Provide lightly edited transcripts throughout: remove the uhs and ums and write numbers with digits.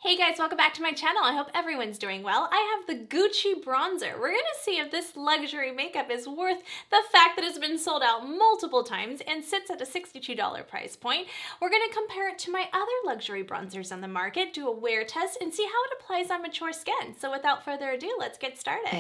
Hey guys, welcome back to my channel. I hope everyone's doing well. I have the Gucci bronzer. We're gonna see if this luxury makeup is worth the fact that it's been sold out multiple times and sits at a $62 price point. We're gonna compare it to my other luxury bronzers on the market, do a wear test, and see how it applies on mature skin. So without further ado, let's get started.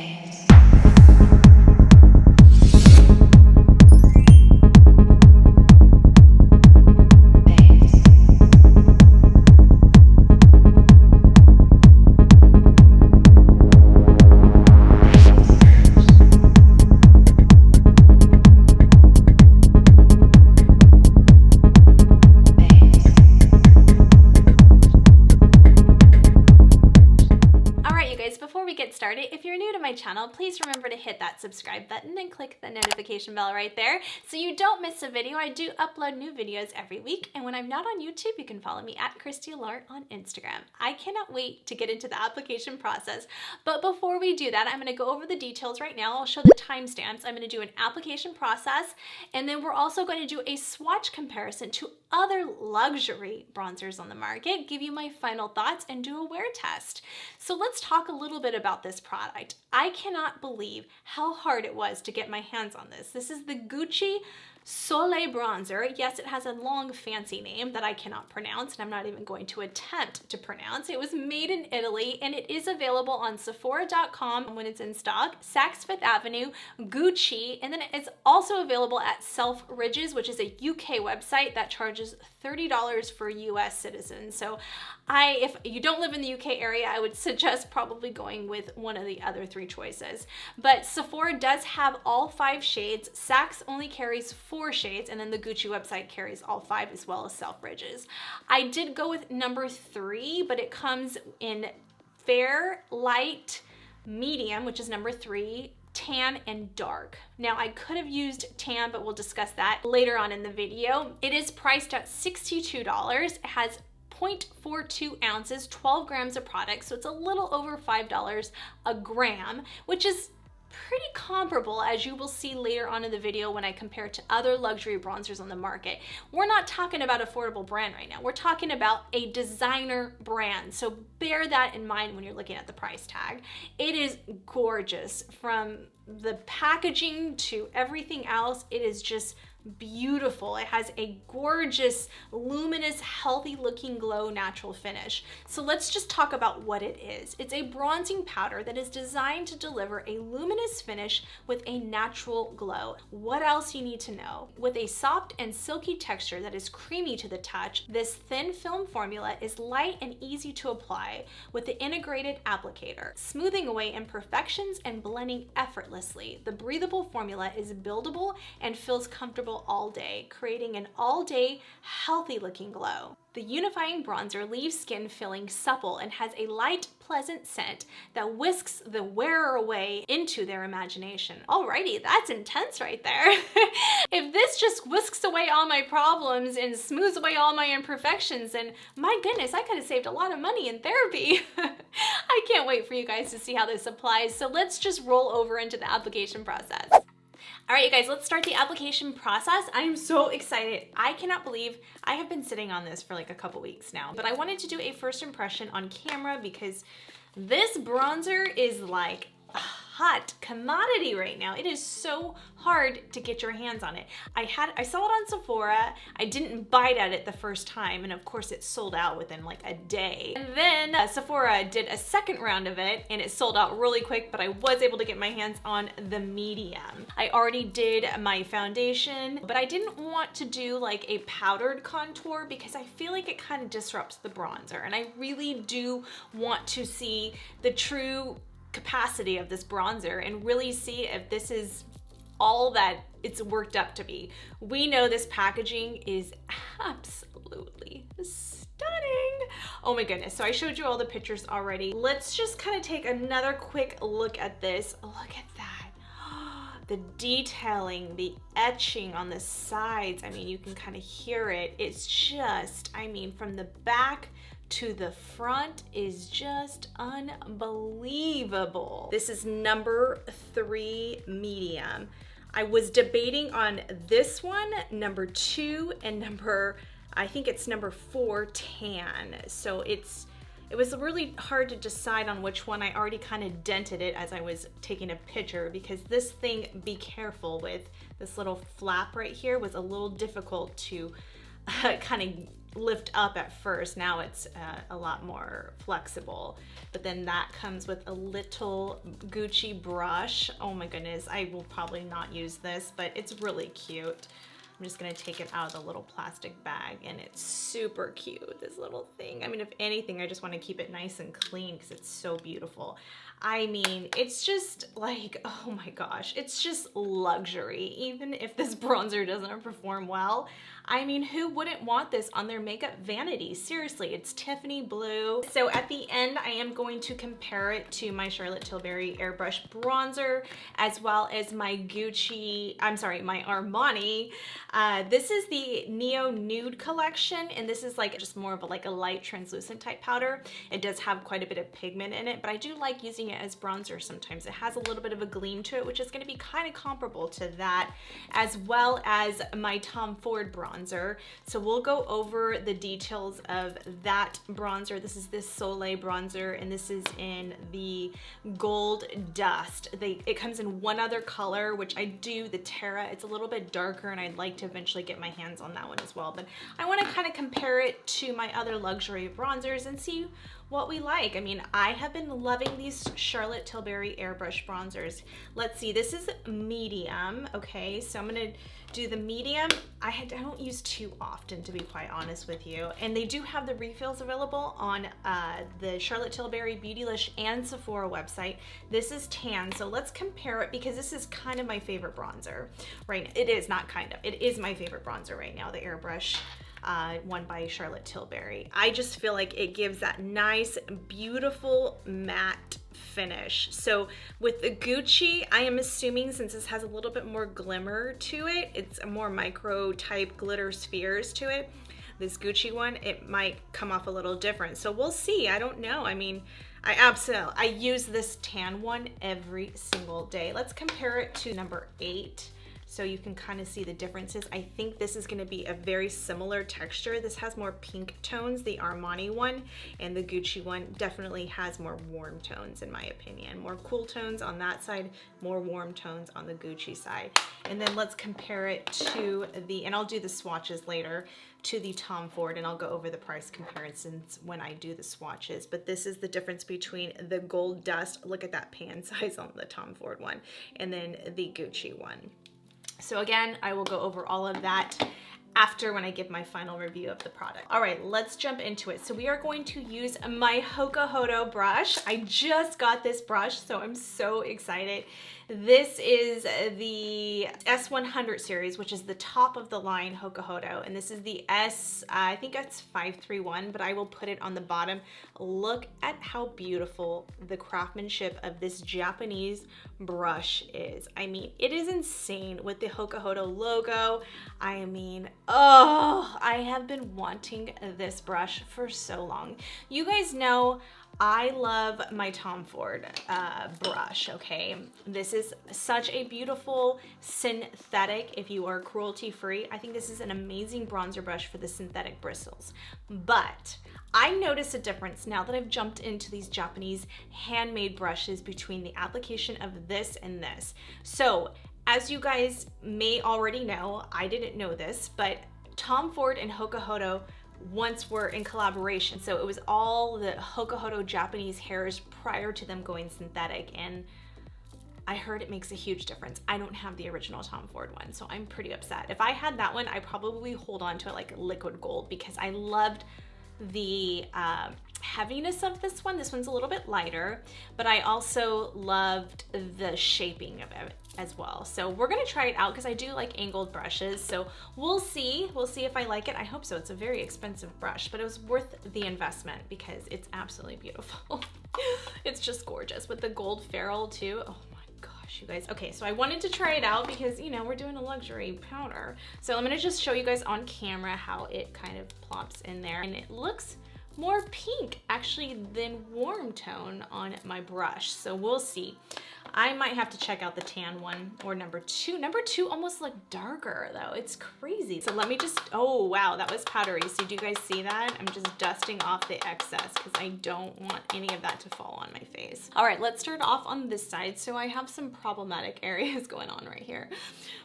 If you're new to my channel, please remember to hit that subscribe button and click the notification bell right there so you don't miss a video. I do upload new videos every week, and when I'm not on YouTube, you can follow me at ChristyAlert on Instagram. I cannot wait to get into the application process, but before we do that, I'm going to go over the details right now. I'll show the timestamps. I'm going to do an application process, and then we're also going to do a swatch comparison to other luxury bronzers on the market, give you my final thoughts, and do a wear test. So let's talk a little bit about this product. I cannot believe how hard it was to get my hands on this. This is the Gucci Soleil Bronzer. Yes, it has a long fancy name that I cannot pronounce, and I'm not even going to attempt to pronounce. It was made in Italy, and it is available on Sephora.com when it's in stock, Saks Fifth Avenue, Gucci, and then it's also available at Selfridges, which is a UK website that charges $30 for US citizens. So if you don't live in the UK area, I would suggest probably going with one of the other three choices. But Sephora does have all 5 shades. Saks only carries 4 shades, and then the Gucci website carries all 5 as well as Selfridges. I did go with number 3, but it comes in fair, light, medium, which is number 3, tan, and dark. Now I could have used tan, but we'll discuss that later on in the video. It is priced at $62. It has 0.42 ounces, 12 grams of product, so it's a little over $5 a gram, which is pretty comparable, as you will see later on in the video when I compare it to other luxury bronzers on the market. We're not talking about affordable brand right now. We're talking about a designer brand. So bear that in mind when you're looking at the price tag. It is gorgeous. From the packaging to everything else, it is just beautiful. It has a gorgeous, luminous, healthy looking glow natural finish. So let's just talk about what it is. It's a bronzing powder that is designed to deliver a luminous finish with a natural glow. What else you need to know? With a soft and silky texture that is creamy to the touch, this thin film formula is light and easy to apply with the integrated applicator, smoothing away imperfections and blending effortlessly. The breathable formula is buildable and feels comfortable all day, creating an all-day healthy looking glow. The unifying bronzer leaves skin feeling supple and has a light, pleasant scent that whisks the wearer away into their imagination. Alrighty, that's intense right there. If this just whisks away all my problems and smooths away all my imperfections, then my goodness, I could have saved a lot of money in therapy. I can't wait for you guys to see how this applies. So let's just roll over into the application process. All right, you guys, let's start the application process. I am so excited. I cannot believe I have been sitting on this for like a couple weeks now, but I wanted to do a first impression on camera because this bronzer is like a hot commodity right now. It is so hard to get your hands on it. I saw it on Sephora. I didn't bite at it the first time, and of course it sold out within like a day. And then Sephora did a second round of it, and it sold out really quick, but I was able to get my hands on the medium. I already did my foundation, but I didn't want to do like a powdered contour because I feel like it kind of disrupts the bronzer, and I really do want to see the true capacity of this bronzer and really see if this is all that it's worked up to be. We know this packaging is absolutely stunning. Oh my goodness. So I showed you all the pictures already. Let's just kind of take another quick look at this. Look at that. The detailing, the etching on the sides. I mean, you can kind of hear it. It's just, I mean, from the back to the front is just unbelievable. This is number 3 medium. I was debating on this one, number 2, and I think it's number 4 tan. So it's it was really hard to decide on which one. I already kind of dented it as I was taking a picture because this thing, be careful with, this little flap right here was a little difficult to kind of lift up at first. Now it's a lot more flexible. But then that comes with a little Gucci brush. Oh my goodness, I will probably not use this, but it's really cute. I'm just gonna take it out of the little plastic bag, and it's super cute, this little thing. I mean, if anything, I just wanna keep it nice and clean because it's so beautiful. I mean, it's just like, oh my gosh, it's just luxury. Even if this bronzer doesn't perform well, I mean, who wouldn't want this on their makeup vanity? Seriously, it's Tiffany blue. So at the end, I am going to compare it to my Charlotte Tilbury Airbrush bronzer, as well as my my Armani. This is the Neo Nude collection, and this is like just more of a light translucent type powder. It does have quite a bit of pigment in it, but I do like using it as bronzer sometimes. It has a little bit of a gleam to it, which is gonna be kind of comparable to that, as well as my Tom Ford bronzer. So we'll go over the details of that bronzer. This is this Soleil Bronzer, and this is in the Gold Dust. It comes in one other color, which I do, the Terra. It's a little bit darker, and I'd like to eventually get my hands on that one as well. But I wanna kind of compare it to my other luxury bronzers and see what we like. I mean, I have been loving these Charlotte Tilbury Airbrush bronzers. Let's see, this is medium, okay? So I'm gonna do the medium. I don't use too often, to be quite honest with you. And they do have the refills available on the Charlotte Tilbury, Beautylish, and Sephora website. This is tan, so let's compare it because this is kind of my favorite bronzer right now. It is not kind of, it is my favorite bronzer right now, the Airbrush. One by Charlotte Tilbury. I just feel like it gives that nice, beautiful matte finish. So with the Gucci, I am assuming since this has a little bit more glimmer to it, it's a more micro type glitter spheres to it. This Gucci one, it might come off a little different. So we'll see, I don't know. I mean, I use this tan one every single day. Let's compare it to number 8. So you can kind of see the differences. I think this is gonna be a very similar texture. This has more pink tones, the Armani one, and the Gucci one definitely has more warm tones in my opinion. More cool tones on that side, more warm tones on the Gucci side. And then let's compare it to and I'll do the swatches later, to the Tom Ford, and I'll go over the price comparisons when I do the swatches. But this is the difference between the Gold Dust, look at that pan size on the Tom Ford one, and then the Gucci one. So again, I will go over all of that after when I give my final review of the product. All right, let's jump into it. So we are going to use my Hakuhodo brush. I just got this brush, so I'm so excited. This is the S100 series, which is the top of the line Hakuhodo, and this is the I think it's 531, but I will put it on the bottom. Look at how beautiful the craftsmanship of this Japanese brush is. I mean, it is insane with the Hakuhodo logo. I mean, oh, I have been wanting this brush for so long. You guys know I love my Tom Ford brush, okay? This is such a beautiful synthetic if you are cruelty-free. I think this is an amazing bronzer brush for the synthetic bristles. But I notice a difference now that I've jumped into these Japanese handmade brushes between the application of this and this. So, as you guys may already know, I didn't know this, but Tom Ford and Hakuhodo once were in collaboration. So it was all the Hakuhodo Japanese hairs prior to them going synthetic, and I heard it makes a huge difference. I don't have the original Tom Ford one, so I'm pretty upset. If I had that one, I probably hold on to it like liquid gold because I loved the heaviness of this one. This one's a little bit lighter, but I also loved the shaping of it as well. So we're gonna try it out because I do like angled brushes. So we'll see if I like it. I hope so. It's a very expensive brush, but it was worth the investment because it's absolutely beautiful. It's just gorgeous with the gold ferrule too. Oh my gosh, you guys. Okay, so I wanted to try it out because, you know, we're doing a luxury powder. So I'm gonna just show you guys on camera how it kind of plops in there, and it looks more pink actually than warm tone on my brush. So we'll see. I might have to check out the tan one or number 2. Number 2 almost looked darker though. It's crazy. So let me just, oh wow, that was powdery. So do you guys see that? I'm just dusting off the excess because I don't want any of that to fall on my face. All right, let's start off on this side. So I have some problematic areas going on right here,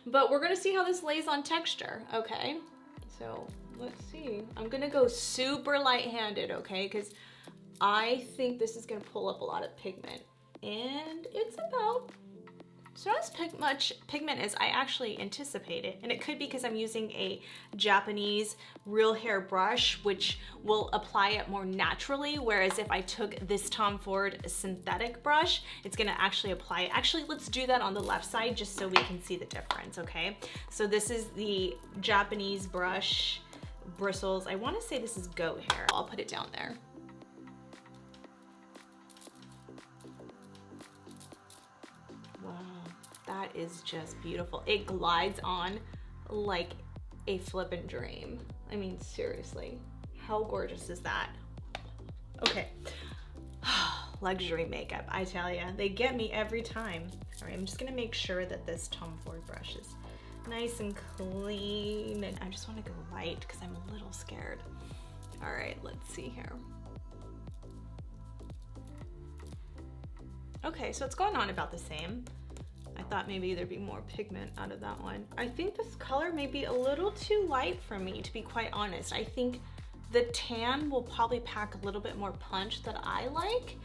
but we're gonna see how this lays on texture, okay? So let's see. I'm gonna go super light-handed, okay? Because I think this is gonna pull up a lot of pigment. And it's not as much pigment as I actually anticipated. And it could be because I'm using a Japanese real hair brush, which will apply it more naturally. Whereas if I took this Tom Ford synthetic brush, it's gonna actually apply it. Actually, let's do that on the left side just so we can see the difference, okay? So this is the Japanese brush bristles. I wanna say this is goat hair. I'll put it down there. That is just beautiful. It glides on like a flippin' dream. I mean, seriously, how gorgeous is that? Okay, luxury makeup, I tell ya, they get me every time. All right, I'm just gonna make sure that this Tom Ford brush is nice and clean. And I just wanna go light because I'm a little scared. All right, let's see here. Okay, so it's going on about the same. I thought maybe there'd be more pigment out of that one. I think this color may be a little too light for me, to be quite honest. I think the tan will probably pack a little bit more punch that I like,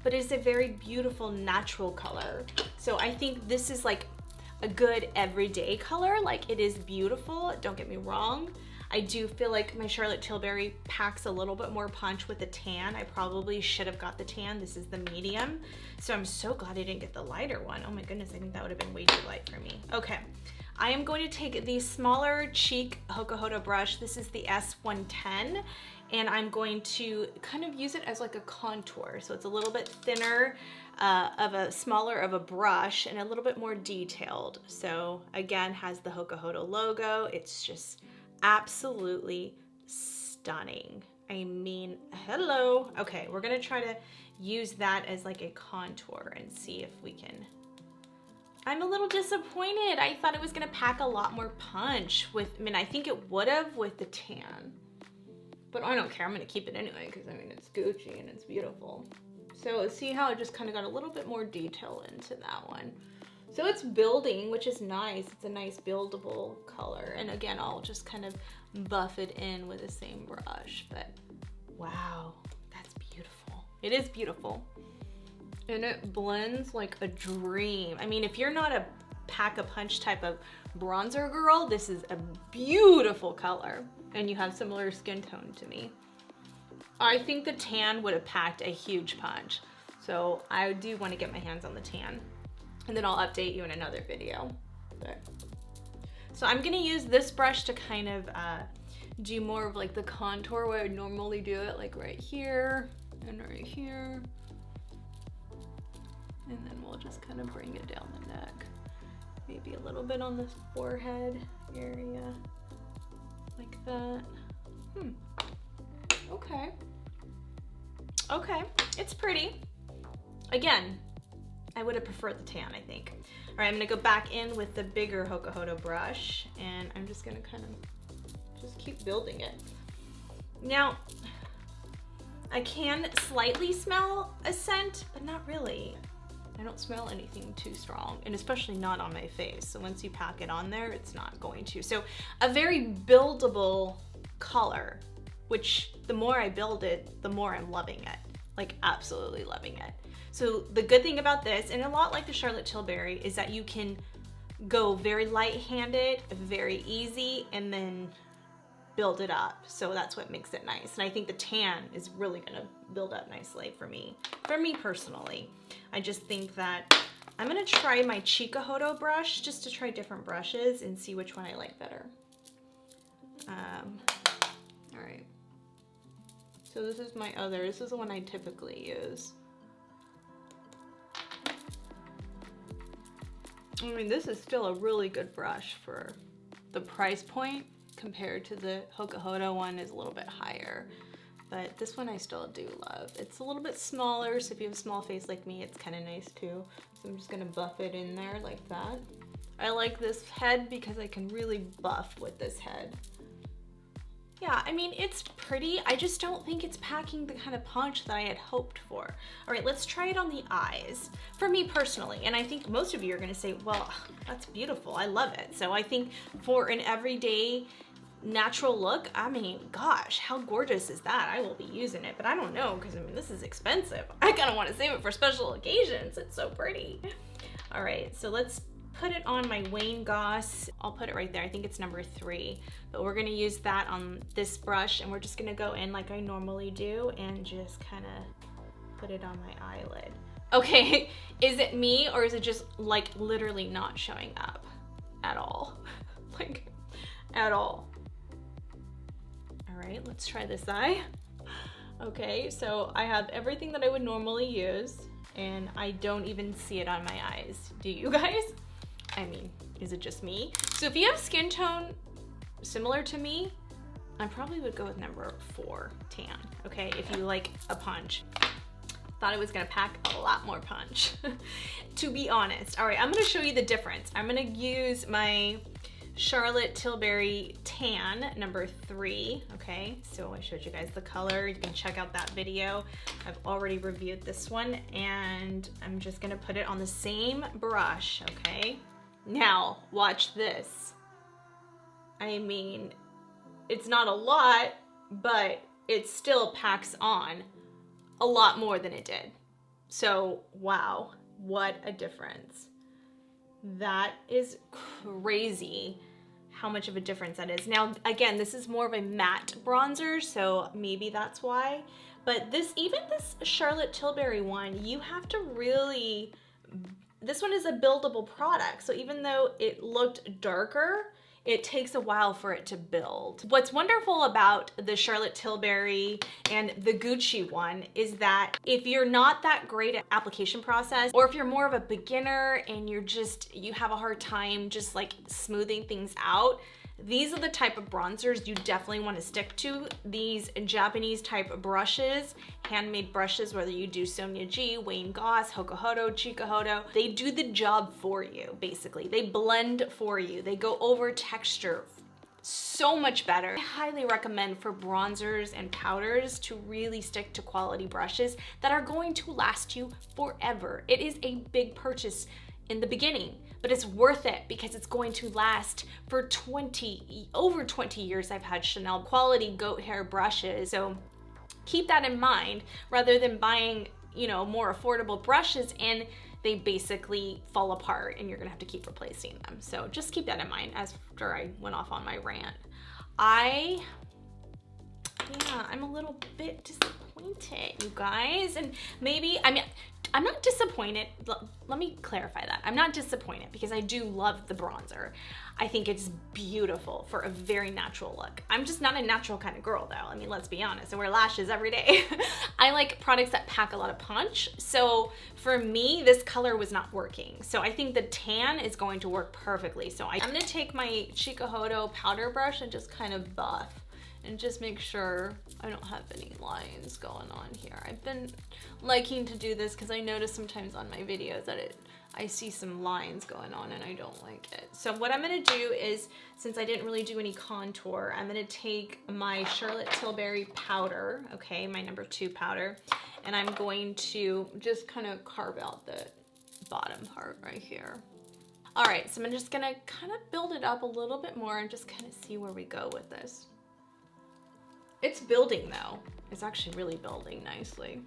but it's a very beautiful natural color. So I think this is like a good everyday color. Like, it is beautiful, don't get me wrong. I do feel like my Charlotte Tilbury packs a little bit more punch with the tan. I probably should have got the tan. This is the medium. So I'm so glad I didn't get the lighter one. Oh my goodness, I think that would have been way too light for me. Okay, I am going to take the smaller cheek Hakuhodo brush. This is the S110, and I'm going to kind of use it as like a contour. So it's a little bit thinner, smaller of a brush, and a little bit more detailed. So again, has the Hakuhodo logo. It's just absolutely stunning. I mean, hello. Okay, we're gonna try to use that as like a contour and see if we can. I'm a little disappointed. I thought it was gonna pack a lot more punch with, I mean, I think it would have with the tan, but I don't care. I'm gonna keep it anyway because I mean, it's Gucci and it's beautiful. So see how it just kind of got a little bit more detail into that one. So it's building, which is nice. It's a nice buildable color. And again, I'll just kind of buff it in with the same brush, but wow, that's beautiful. It is beautiful. And it blends like a dream. I mean, if you're not a pack a punch type of bronzer girl, this is a beautiful color. And you have similar skin tone to me. I think the tan would have packed a huge punch. So I do want to get my hands on the tan. And then I'll update you in another video. So I'm gonna use this brush to kind of do more of like the contour where I would normally do it, like right here and right here. And then we'll just kind of bring it down the neck. Maybe a little bit on this forehead area, like that. Okay. Okay, it's pretty. Again, I would have preferred the tan, I think. All right, I'm gonna go back in with the bigger Hakuhodo brush, and I'm just gonna kind of just keep building it. Now, I can slightly smell a scent, but not really. I don't smell anything too strong, and especially not on my face. So once you pack it on there, it's not going to. So a very buildable color, which the more I build it, the more I'm loving it. Like, absolutely loving it. So the good thing about this, and a lot like the Charlotte Tilbury, is that you can go very light-handed, very easy, and then build it up. So that's what makes it nice. And I think the tan is really gonna build up nicely for me personally. I just think that I'm gonna try my CHIKUHODO brush just to try different brushes and see which one I like better. All right. So this is my other, this is the one I typically use. I mean, this is still a really good brush for the price point compared to the Hakuhodo one is a little bit higher. but this one I still do love. It's a little bit smaller, so if you have a small face like me, it's kind of nice too. So I'm just gonna buff it in there like that. I like this head because I can really buff with this head. Yeah, I mean, it's pretty. I just don't think it's packing the kind of punch that I had hoped for. All right, let's try it on the eyes. For me personally, and I think most of you are gonna say, well, that's beautiful, I love it. So I think for an everyday natural look, I mean, gosh, how gorgeous is that? I will be using it, but I don't know, because I mean, this is expensive. I kind of want to save it for special occasions. It's so pretty. All right, so let's put it on my Wayne Goss. I'll put it right there. I think it's number 3, but we're gonna use that on this brush, and we're just gonna go in like I normally do and just kind of put it on my eyelid. Okay, is it me or is it just like literally not showing up at all? Like at all. All right, let's try this eye. Okay, so I have everything that I would normally use, and I don't even see it on my eyes. Do you guys? I mean, is it just me? So if you have skin tone similar to me, I probably would go with number 4, tan, okay? If you like a punch. Thought it was gonna pack a lot more punch, to be honest. All right, I'm gonna show you the difference. I'm gonna use my Charlotte Tilbury Tan, number 3, okay? So I showed you guys the color. You can check out that video. I've already reviewed this one, and I'm just gonna put it on the same brush, okay? Now, watch this. I mean, it's not a lot, but it still packs on a lot more than it did. So, wow, what a difference. That is crazy how much of a difference that is. Now, again, this is more of a matte bronzer, so maybe that's why. But this, even this Charlotte Tilbury one, you have to really, this one is a buildable product. So even though it looked darker, it takes a while for it to build. What's wonderful about the Charlotte Tilbury and the Gucci one is that if you're not that great at application process, or if you're more of a beginner and you have a hard time just like smoothing things out, these are the type of bronzers you definitely want to stick to. These Japanese type brushes, handmade brushes, whether you do Sonia G, Wayne Goss, Hakuhodo, CHIKUHODO, they do the job for you, basically. They blend for you. They go over texture so much better. I highly recommend for bronzers and powders to really stick to quality brushes that are going to last you forever. It is a big purchase in the beginning, but it's worth it because it's going to last for over 20 years. I've had Chanel quality goat hair brushes, so keep that in mind rather than buying, you know, more affordable brushes and they basically fall apart and you're gonna have to keep replacing them. So just keep that in mind after I went off on my rant. I'm a little bit disappointed, you guys. And maybe, I mean, I'm not disappointed. Let me clarify that. I'm not disappointed because I do love the bronzer. I think it's beautiful for a very natural look. I'm just not a natural kind of girl though. I mean, let's be honest. I wear lashes every day. I like products that pack a lot of punch. So for me, this color was not working. So I think the tan is going to work perfectly. So I'm gonna take my CHIKUHODO powder brush and just kind of buff and just make sure I don't have any lines going on here. I've been liking to do this because I notice sometimes on my videos that I see some lines going on and I don't like it. So what I'm gonna do is, since I didn't really do any contour, I'm gonna take my Charlotte Tilbury powder, okay, my number 2 powder, and I'm going to just kind of carve out the bottom part right here. All right, so I'm just gonna kind of build it up a little bit more and just kind of see where we go with this. It's building though. It's actually really building nicely.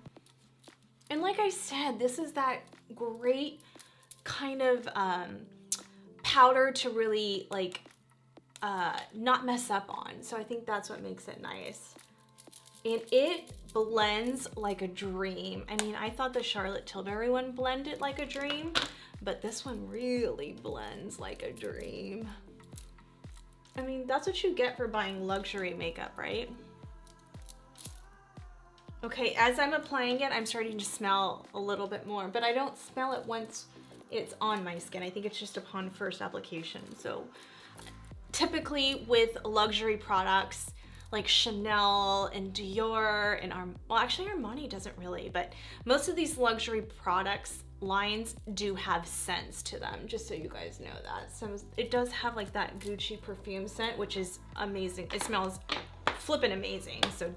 And like I said, this is that great kind of powder to really like not mess up on. So I think that's what makes it nice. And it blends like a dream. I mean, I thought the Charlotte Tilbury one blended like a dream, but this one really blends like a dream. I mean, that's what you get for buying luxury makeup, right? Okay, as I'm applying it, I'm starting to smell a little bit more, but I don't smell it once it's on my skin. I think it's just upon first application. So typically with luxury products, like Chanel and Dior and well, actually Armani doesn't really, but most of these luxury products lines do have scents to them, just so you guys know that. So it does have like that Gucci perfume scent, which is amazing. It smells flippin' amazing. So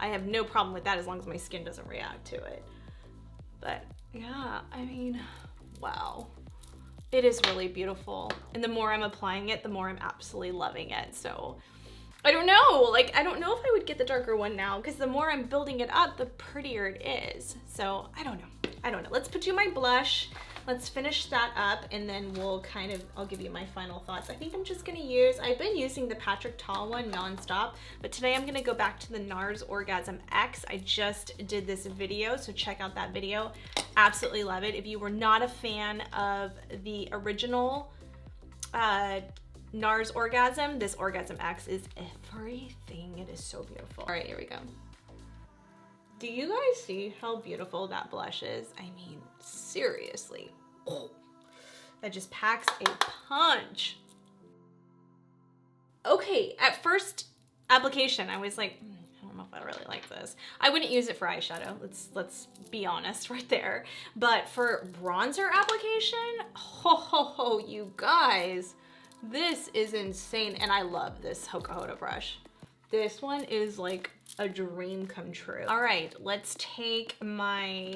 I have no problem with that as long as my skin doesn't react to it. But yeah, I mean, wow. It is really beautiful. And the more I'm applying it, the more I'm absolutely loving it. So I don't know, like, I don't know if I would get the darker one now, because the more I'm building it up, the prettier it is. So I don't know. Let's put you my blush. Let's finish that up, and then we'll I'll give you my final thoughts. I think I'm just gonna I've been using the Patrick Ta one nonstop, but today I'm gonna go back to the NARS Orgasm X. I just did this video, so check out that video. Absolutely love it. If you were not a fan of the original NARS Orgasm, this Orgasm X is everything. It is so beautiful. All right, here we go. Do you guys see how beautiful that blush is? I mean, seriously. Oh, that just packs a punch. Okay, at first application, I was like, I don't know if I really like this. I wouldn't use it for eyeshadow. Let's be honest right there. But for bronzer application, ho, you guys, this is insane. And I love this Hakuhodo brush. This one is like a dream come true. All right, let's take my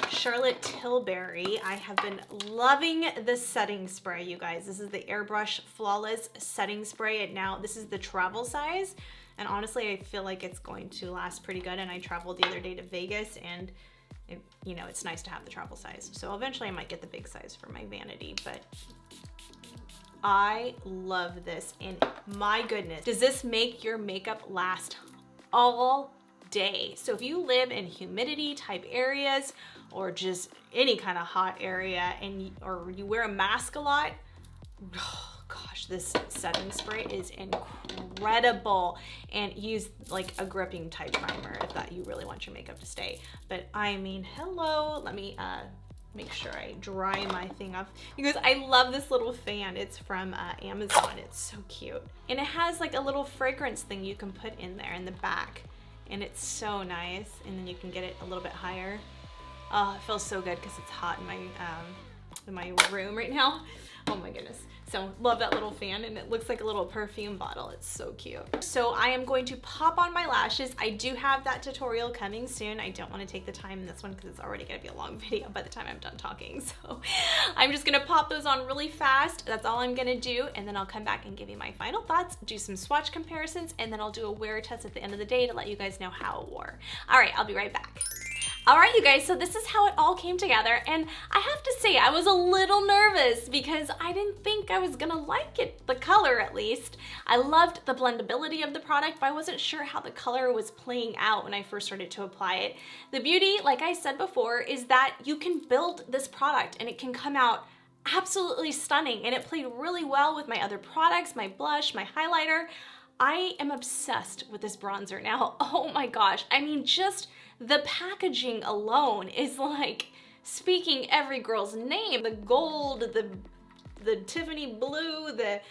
Charlotte Tilbury. I have been loving the setting spray, you guys. This is the Airbrush Flawless Setting Spray. This is the travel size. And honestly, I feel like it's going to last pretty good. And I traveled the other day to Vegas, and you know, it's nice to have the travel size. So eventually I might get the big size for my vanity, but I love this, and my goodness, does this make your makeup last all day? So if you live in humidity type areas, or just any kind of hot area, or you wear a mask a lot, oh gosh, this setting spray is incredible. And use like a gripping type primer if that you really want your makeup to stay. But I mean, hello, let me make sure I dry my thing off, because I love this little fan. It's from Amazon. It's so cute. And it has like a little fragrance thing you can put in there in the back, and it's so nice. And then you can get it a little bit higher. Oh, it feels so good because it's hot in my room right now. Oh my goodness. So love that little fan, and it looks like a little perfume bottle. It's so cute. So I am going to pop on my lashes. I do have that tutorial coming soon. I don't want to take the time in this one because it's already going to be a long video by the time I'm done talking. So I'm just going to pop those on really fast. That's all I'm going to do. And then I'll come back and give you my final thoughts, do some swatch comparisons, and then I'll do a wear test at the end of the day to let you guys know how it wore. All right, I'll be right back. All right, you guys, so this is how it all came together, and I have to say I was a little nervous because I didn't think I was gonna like it, the color at least. I loved the blendability of the product, but I wasn't sure how the color was playing out when I first started to apply it. The beauty, like I said before, is that you can build this product and it can come out absolutely stunning, and it played really well with my other products, my blush, my highlighter. I am obsessed with this bronzer now. Oh my gosh, I mean, just the packaging alone is like speaking every girl's name. The gold, the Tiffany blue, the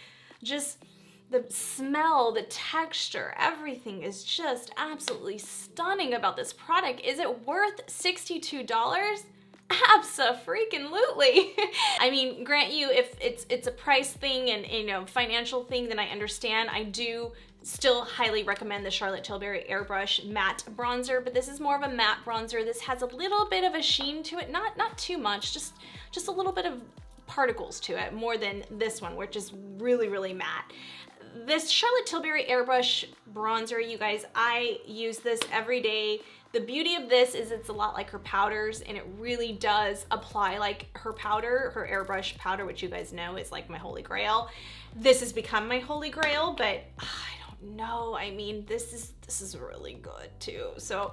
smell, the texture, everything is just absolutely stunning about this product. Is it worth $62? Abso-freaking-lutely. I mean, grant you, if it's a price thing and, you know, financial thing, then I understand. I do still highly recommend the Charlotte Tilbury Airbrush Matte Bronzer, but this is more of a matte bronzer. This has a little bit of a sheen to it, not too much, just a little bit of particles to it, more than this one, which is really, really matte. This Charlotte Tilbury Airbrush Bronzer, you guys, I use this every day. The beauty of this is it's a lot like her powders, and it really does apply like her powder, her airbrush powder, which you guys know is like my holy grail. This has become my holy grail, but I don't know. I mean, this is really good too. So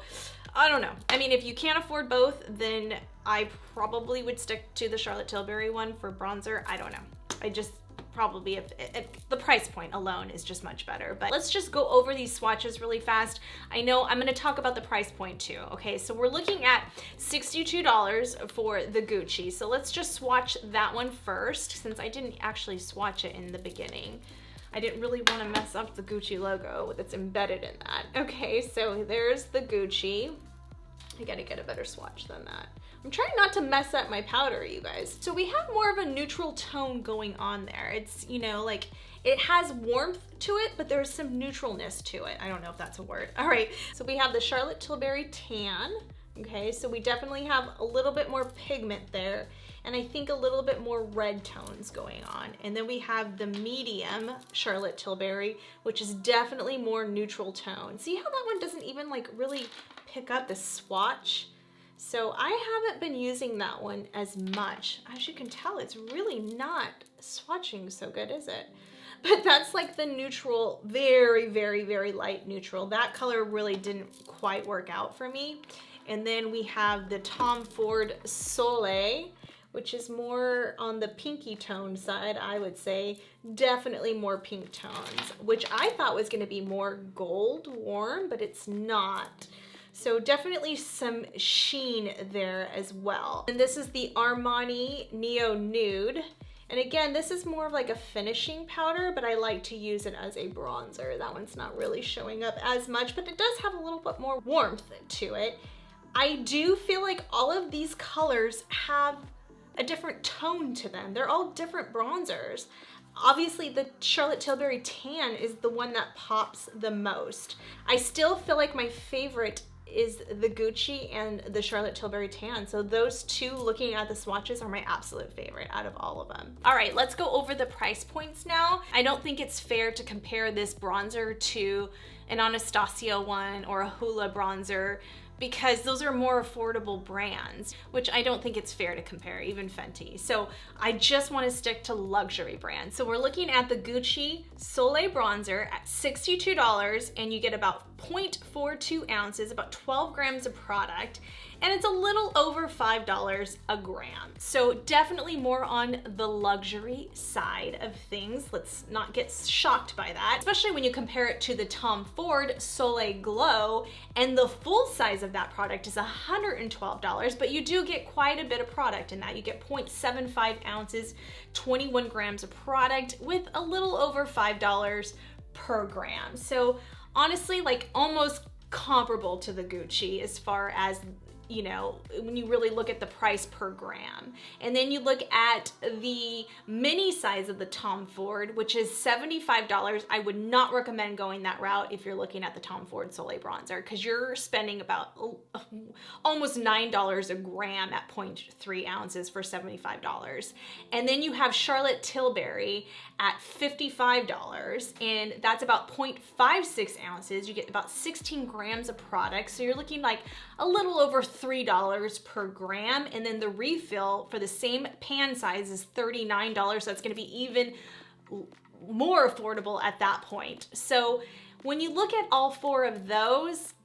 I don't know. I mean, if you can't afford both, then I probably would stick to the Charlotte Tilbury one for bronzer. I don't know. I just probably, if the price point alone is just much better. But let's just go over these swatches really fast. I know I'm gonna talk about the price point too, okay? So we're looking at $62 for the Gucci. So let's just swatch that one first, since I didn't actually swatch it in the beginning. I didn't really want to mess up the Gucci logo that's embedded in that. Okay, so there's the Gucci. I gotta get a better swatch than that. I'm trying not to mess up my powder, you guys. So we have more of a neutral tone going on there. It's, you know, like it has warmth to it, but there's some neutralness to it. I don't know if that's a word. All right, so we have the Charlotte Tilbury Tan. Okay, so we definitely have a little bit more pigment there, and I think a little bit more red tones going on. And then we have the medium Charlotte Tilbury, which is definitely more neutral tone. See how that one doesn't even like really pick up the swatch? So I haven't been using that one as much. As you can tell, it's really not swatching so good, is it? But that's like the neutral, very, very, very light neutral. That color really didn't quite work out for me. And then we have the Tom Ford Soleil, which is more on the pinky tone side, I would say. Definitely more pink tones, which I thought was gonna be more gold warm, but it's not. So definitely some sheen there as well. And this is the Armani Neo Nude. And again, this is more of like a finishing powder, but I like to use it as a bronzer. That one's not really showing up as much, but it does have a little bit more warmth to it. I do feel like all of these colors have a different tone to them. They're all different bronzers. Obviously, the Charlotte Tilbury Tan is the one that pops the most. I still feel like my favorite is the Gucci and the Charlotte Tilbury Tan. So those two, looking at the swatches, are my absolute favorite out of all of them. All right, let's go over the price points now. I don't think it's fair to compare this bronzer to an Anastasia one or a Hoola bronzer, because those are more affordable brands, which I don't think it's fair to compare, even Fenty. So I just want to stick to luxury brands. So we're looking at the Gucci Soleil Bronzer at $62, and you get about 0.42 ounces, about 12 grams of product, and it's a little over $5 a gram. So definitely more on the luxury side of things. Let's not get shocked by that, especially when you compare it to the Tom Ford Soleil Glow, and the full size of that product is $112, but you do get quite a bit of product in that. You get 0.75 ounces, 21 grams of product with a little over $5 per gram. So honestly, like almost comparable to the Gucci as far as, you know, when you really look at the price per gram. And then you look at the mini size of the Tom Ford, which is $75. I would not recommend going that route if you're looking at the Tom Ford Soleil Bronzer, because you're spending about almost $9 a gram at 0.3 ounces for $75. And then you have Charlotte Tilbury at $55, and that's about 0.56 ounces. You get about 16 grams of product. So you're looking like a little over $3 per gram. And then the refill for the same pan size is $39. That's gonna be even more affordable at that point. So when you look at all four of those,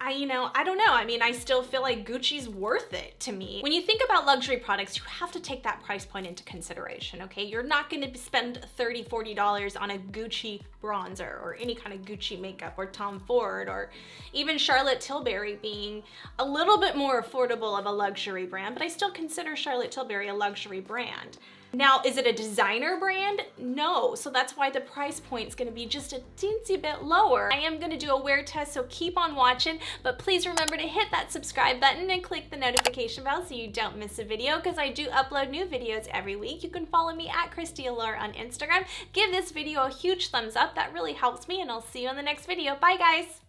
I don't know. I mean, I still feel like Gucci's worth it to me. When you think about luxury products, you have to take that price point into consideration, okay? You're not gonna spend $30, $40 on a Gucci bronzer or any kind of Gucci makeup, or Tom Ford, or even Charlotte Tilbury being a little bit more affordable of a luxury brand, but I still consider Charlotte Tilbury a luxury brand. Now, is it a designer brand? No, so that's why the price point is gonna be just a teensy bit lower. I am gonna do a wear test, so keep on watching, but please remember to hit that subscribe button and click the notification bell so you don't miss a video, because I do upload new videos every week. You can follow me at Christy Allure on Instagram. Give this video a huge thumbs up, that really helps me, and I'll see you in the next video. Bye guys!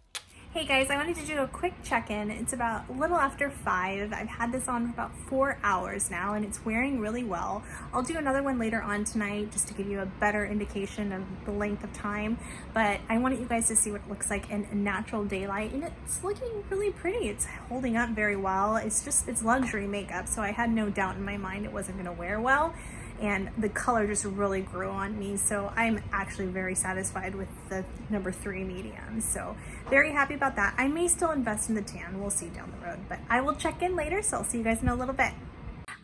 Hey guys, I wanted to do a quick check-in. It's about a little after 5. I've had this on for about 4 hours now, and it's wearing really well. I'll do another one later on tonight just to give you a better indication of the length of time, but I wanted you guys to see what it looks like in natural daylight, and it's looking really pretty. It's holding up very well. It's luxury makeup, so I had no doubt in my mind it wasn't gonna wear well. And the color just really grew on me, so I'm actually very satisfied with the number 3 medium. So very happy about that. I may still invest in the tan, we'll see down the road, but I will check in later, so I'll see you guys in a little bit.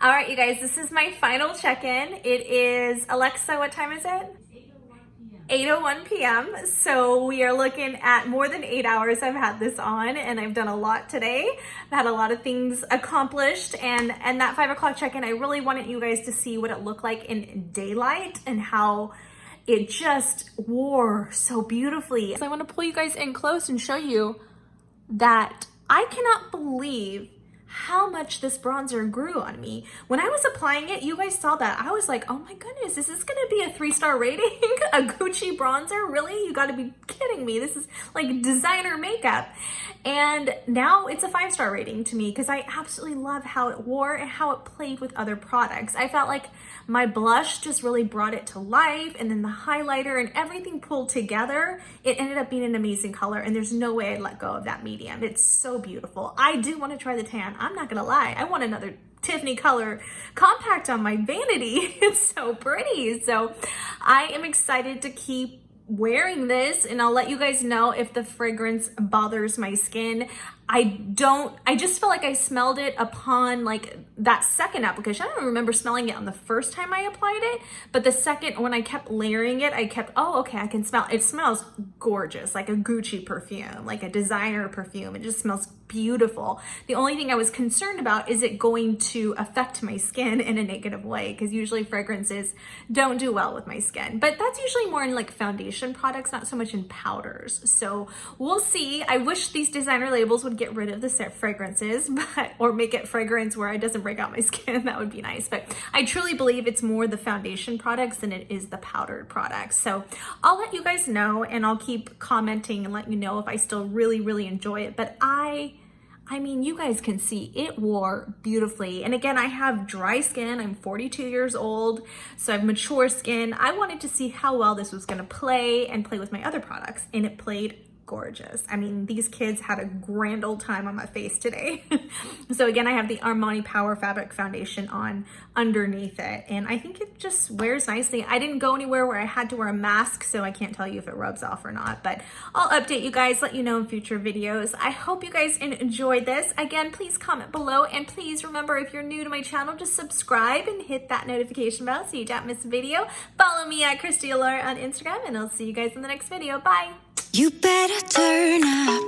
All right, you guys, this is my final check-in. It is, Alexa, what time is it? 8:01 p.m. So we are looking at more than 8 hours I've had this on, and I've done a lot today. I've had a lot of things accomplished, and that 5 o'clock check-in, I really wanted you guys to see what it looked like in daylight and how it just wore so beautifully. So I want to pull you guys in close and show you that I cannot believe how much this bronzer grew on me. When I was applying it, you guys saw that. I was like, oh my goodness, is this gonna be a 3-star rating? A Gucci bronzer? Really? You gotta be kidding me. This is like designer makeup. And now it's a 5-star rating to me because I absolutely love how it wore and how it played with other products. I felt like my blush just really brought it to life, and then the highlighter and everything pulled together. It ended up being an amazing color, and there's no way I'd let go of that medium. It's so beautiful. I do want to try the tan. I'm not gonna lie. I want another Tiffany color compact on my vanity. It's so pretty. So I am excited to keep wearing this, and I'll let you guys know if the fragrance bothers my skin. I just feel like I smelled it upon like that second application. I don't remember smelling it on the first time I applied it, but the second, when I kept layering it, I kept, oh, okay, I can smell. It smells gorgeous, like a Gucci perfume, like a designer perfume. It just smells beautiful. The only thing I was concerned about is it going to affect my skin in a negative way, because usually fragrances don't do well with my skin. But that's usually more in like foundation products, not so much in powders. So we'll see. I wish these designer labels would get rid of the fragrances, or make it fragrance where it doesn't break out my skin. That would be nice. But I truly believe it's more the foundation products than it is the powdered products. So I'll let you guys know, and I'll keep commenting and let you know if I still really enjoy it. But I mean, you guys can see it wore beautifully. And again, I have dry skin. I'm 42 years old, so I have mature skin. I wanted to see how well this was gonna play with my other products, and it played gorgeous. I mean, these kids had a grand old time on my face today. So again, I have the Armani Power Fabric Foundation on underneath it, and I think it just wears nicely. I didn't go anywhere where I had to wear a mask, so I can't tell you if it rubs off or not, but I'll update you guys, let you know in future videos. I hope you guys enjoyed this. Again, please comment below, and please remember, if you're new to my channel, just subscribe and hit that notification bell so you don't miss a video. Follow me at Christy Allure on Instagram, and I'll see you guys in the next video. Bye. You better turn up.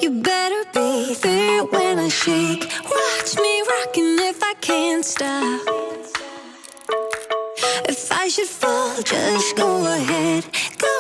You better be there when I shake. Watch me rocking if I can't stop. If I should fall, just go ahead. Go